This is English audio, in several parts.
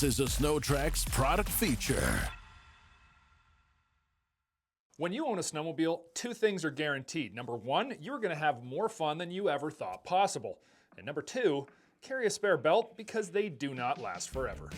This is a SnowTrax product feature. When you own a snowmobile, two things are guaranteed. Number one, you're going to have more fun than you ever thought possible. And number two, carry a spare belt because they do not last forever.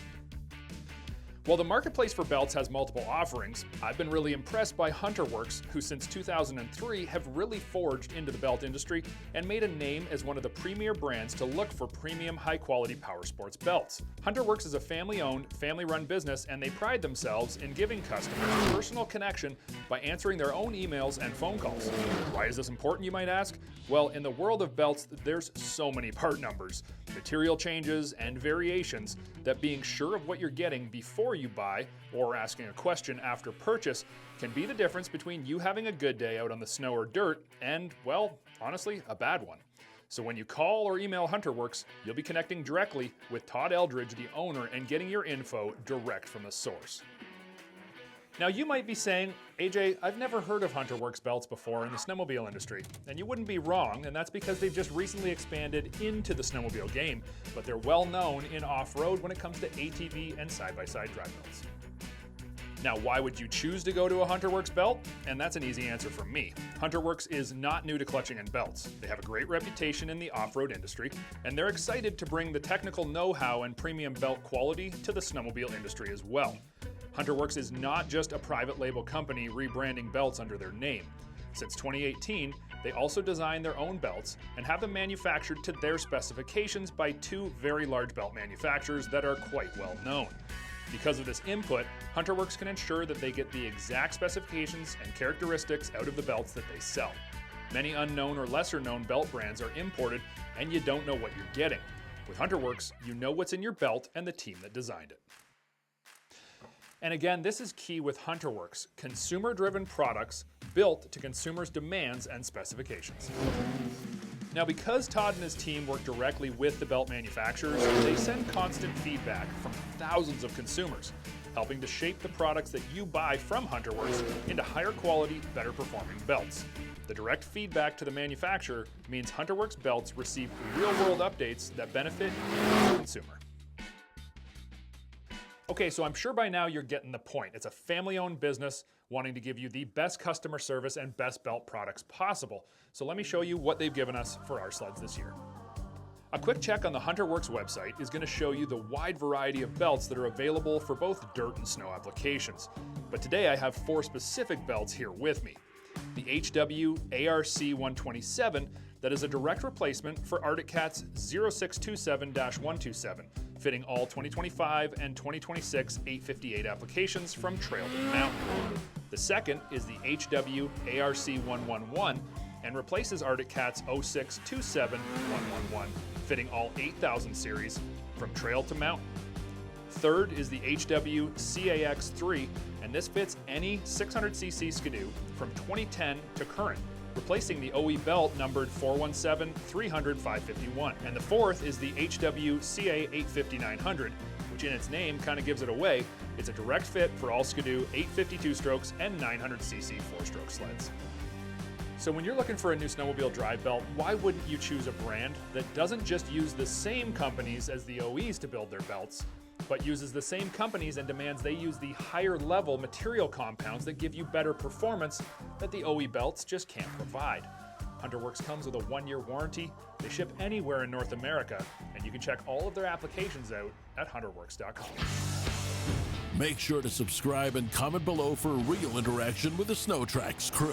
While the marketplace for belts has multiple offerings, I've been really impressed by Hunterworks, who since 2003 have really forged into the belt industry and made a name as one of the premier brands to look for premium high-quality power sports belts. Hunterworks is a family-owned, family-run business, and they pride themselves in giving customers a personal connection by answering their own emails and phone calls. Why is this important, you might ask? Well, in the world of belts, there's so many part numbers, material changes, and variations that being sure of what you're getting before you buy or asking a question after purchase can be the difference between you having a good day out on the snow or dirt and, well, honestly, a bad one. So when you call or email Hunterworks, you'll be connecting directly with Todd Eldridge, the owner, and getting your info direct from the source. Now you might be saying, AJ, I've never heard of Hunterworks belts before in the snowmobile industry. And you wouldn't be wrong, and that's because they've just recently expanded into the snowmobile game, but they're well known in off-road when it comes to ATV and side-by-side drive belts. Now, why would you choose to go to a Hunterworks belt? And that's an easy answer from me. Hunterworks is not new to clutching and belts. They have a great reputation in the off-road industry, and they're excited to bring the technical know-how and premium belt quality to the snowmobile industry as well. Hunterworks is not just a private label company rebranding belts under their name. Since 2018, they also design their own belts and have them manufactured to their specifications by two very large belt manufacturers that are quite well known. Because of this input, Hunterworks can ensure that they get the exact specifications and characteristics out of the belts that they sell. Many unknown or lesser known belt brands are imported and you don't know what you're getting. With Hunterworks, you know what's in your belt and the team that designed it. And again, this is key with Hunterworks, consumer-driven products built to consumers' demands and specifications. Now, because Todd and his team work directly with the belt manufacturers, they send constant feedback from thousands of consumers, helping to shape the products that you buy from Hunterworks into higher quality, better performing belts. The direct feedback to the manufacturer means Hunterworks belts receive real-world updates that benefit you as a consumer. Okay, so I'm sure by now you're getting the point. It's a family-owned business wanting to give you the best customer service and best belt products possible. So let me show you what they've given us for our sleds this year. A quick check on the Hunterworks website is going to show you the wide variety of belts that are available for both dirt and snow applications. But today I have four specific belts here with me. The HW ARC 127, that is a direct replacement for Arctic Cat's 0627-127, fitting all 2025 and 2026 858 applications from trail to mountain. The second is the HW ARC 111 and replaces Arctic Cat's 0627-111, fitting all 8000 series from trail to mountain. Third is the HW CAX3, and this fits any 600cc Skidoo from 2010 to current, replacing the OE belt numbered 417-300-551. And the fourth is the HW CA 850-900, which in its name kind of gives it away. It's a direct fit for all Skidoo 852 strokes and 900cc 4-stroke sleds. So when you're looking for a new snowmobile drive belt, why wouldn't you choose a brand that doesn't just use the same companies as the OEs to build their belts, but uses the same companies and demands they use the higher level material compounds that give you better performance that the OE belts just can't provide? Hunterworks comes with a 1-year warranty, they ship anywhere in North America, and you can check all of their applications out at hunterworks.com. Make sure to subscribe and comment below for real interaction with the SnowTrax crew.